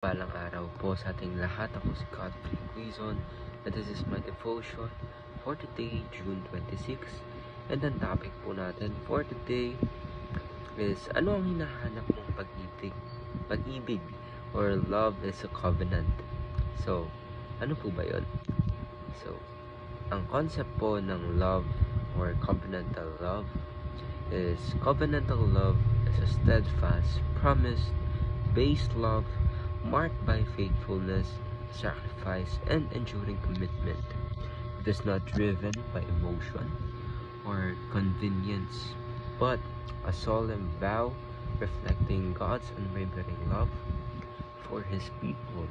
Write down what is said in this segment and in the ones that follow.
Palang araw po sa ating lahat. Ako si Godfrey Quizon and this is my devotion for today, June 26. And ang topic po natin for today is ano ang hinahanap mong pag-ibig? Pag-ibig or love is a covenant. So, ano po ba yun? So, ang concept po ng love or covenantal love is covenantal love is a steadfast, promise-based love marked by faithfulness, sacrifice, and enduring commitment. It is not driven by emotion or convenience, but a solemn vow reflecting God's unwavering love for His people.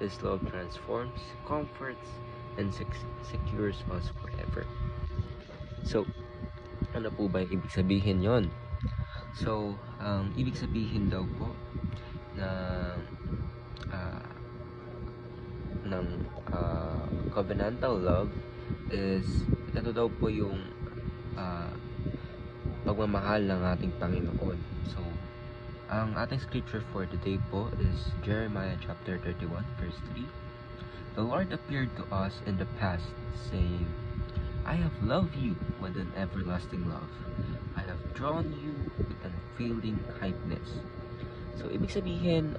His love transforms, comforts, and secures us forever. So, ano po ba yung ibig sabihin yon? So, ang ibig sabihin daw po ng covenantal love is ito daw po yung pagmamahal ng ating Panginoon. So, ang ating scripture for today po is Jeremiah chapter 31 verse 3. The Lord appeared to us in the past, saying, I have loved you with an everlasting love. I have drawn you with unfailing kindness. So, ibig sabihin,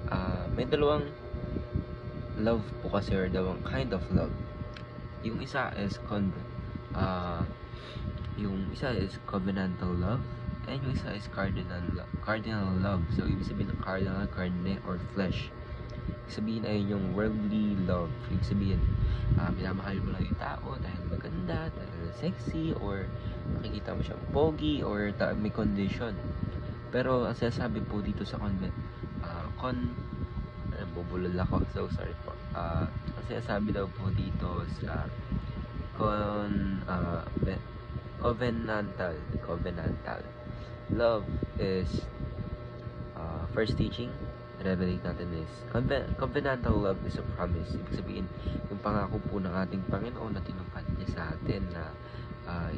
may dalawang love po kasi or dalawang kind of love. Yung isa is covenantal love and yung isa is cardinal love. So, ibig sabihin ng cardinal, carne or flesh. Ibig sabihin ay yung worldly love. Ibig sabihin, minamahal mo lang yung tao dahil maganda, dahil sexy, or makikita mo siyang pogi, or may condition. Pero ang sinasabi po dito sa bubulol ako, so sorry po. Ang sinasabi daw po dito sa covenantal love is first teaching relate natin is covenantal love is a promise. Ibig sabihin, yung pangako po ng ating Panginoon na tinupad niya sa atin na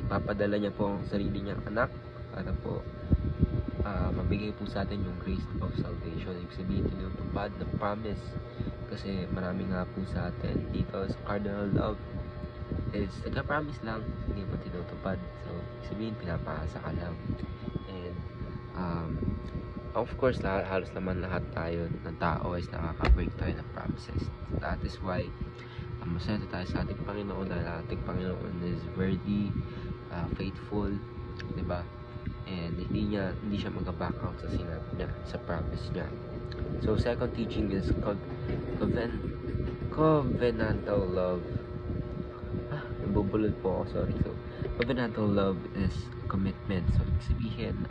ipapadala niya po ang sarili niyang anak para po mabigay po sa atin yung grace of salvation. Ibig sabihin, tinutupad ng promise kasi marami nga po sa atin dito sa cardinal love is nagka-promise lang, hindi mo tinutupad. So, ibig sabihin, pinapasa ka lang. And of course, halos naman lahat tayo ng tao is nakaka-break tayo ng promises. That is why masaya tayo sa ating Panginoon dahil ating Panginoon is very faithful, diba? And hindi siya mag-back out sa sinabi niya, sa promise niya. So, second teaching is covenantal love. Nabubulol po ako, sorry. So, covenantal love is commitment. So, ibig sabihin,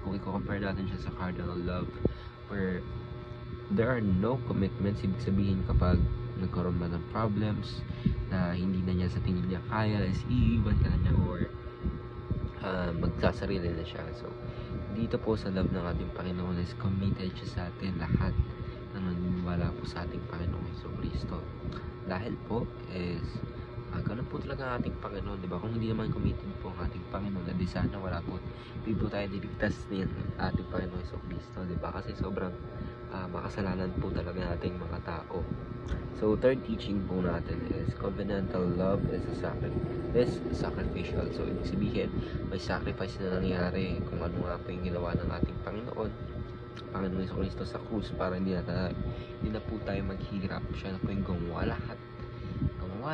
kung i-compare natin siya sa cardinal love, where there are no commitments, ibig sabihin kapag nagkaroon ba ng problems na hindi na niya sa tingin niya kaya, is iiwan ka na niya or magsasarili na siya. So, dito po sa love ng ating Panginoon is committed siya sa atin lahat na naniniwala po sa ating Panginoon Jesucristo. Dahil po is ganun po talaga ang ating Panginoon, diba? Kung hindi naman committed po ang ating Panginoon, di sana wala po, hindi po tayo niligtas ng ating Panginoon Jesucristo, diba? Kasi sobrang makasalanan po talaga nating mga tao. So, third teaching po natin is covenantal love is sacrificial. So, ibig sabihin, may sacrifice na nangyari kung ano nga po yung ginawa ng ating Panginoon Jesucristo sa krus para hindi na po tayo maghirap. Siya na po yung gumawa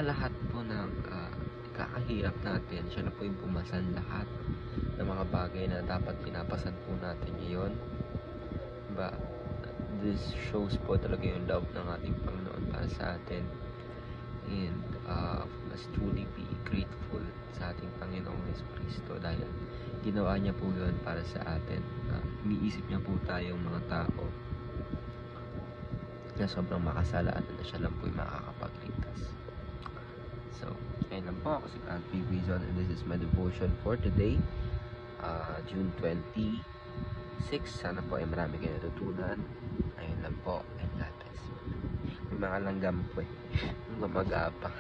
lahat po ng kakahirap natin. Siya na po yung pumasan lahat ng mga bagay na dapat pinapasan po natin ngayon. Diba? This shows po talaga yung love ng ating Panginoon para sa atin. And must truly be grateful sa ating Panginoong Jesucristo dahil ginawa niya po yun para sa atin. Iniisip niya po tayong mga tao na sobrang makasalaan na siya lang po yung makakapagligtas. So, ayun lang po. Ako si Godfrey Quizon and this is my devotion for today, June 26. Sana po ay marami kayo natutunan. Ayun lang po. And God bless you. May mga langgam po eh. Mag-apa.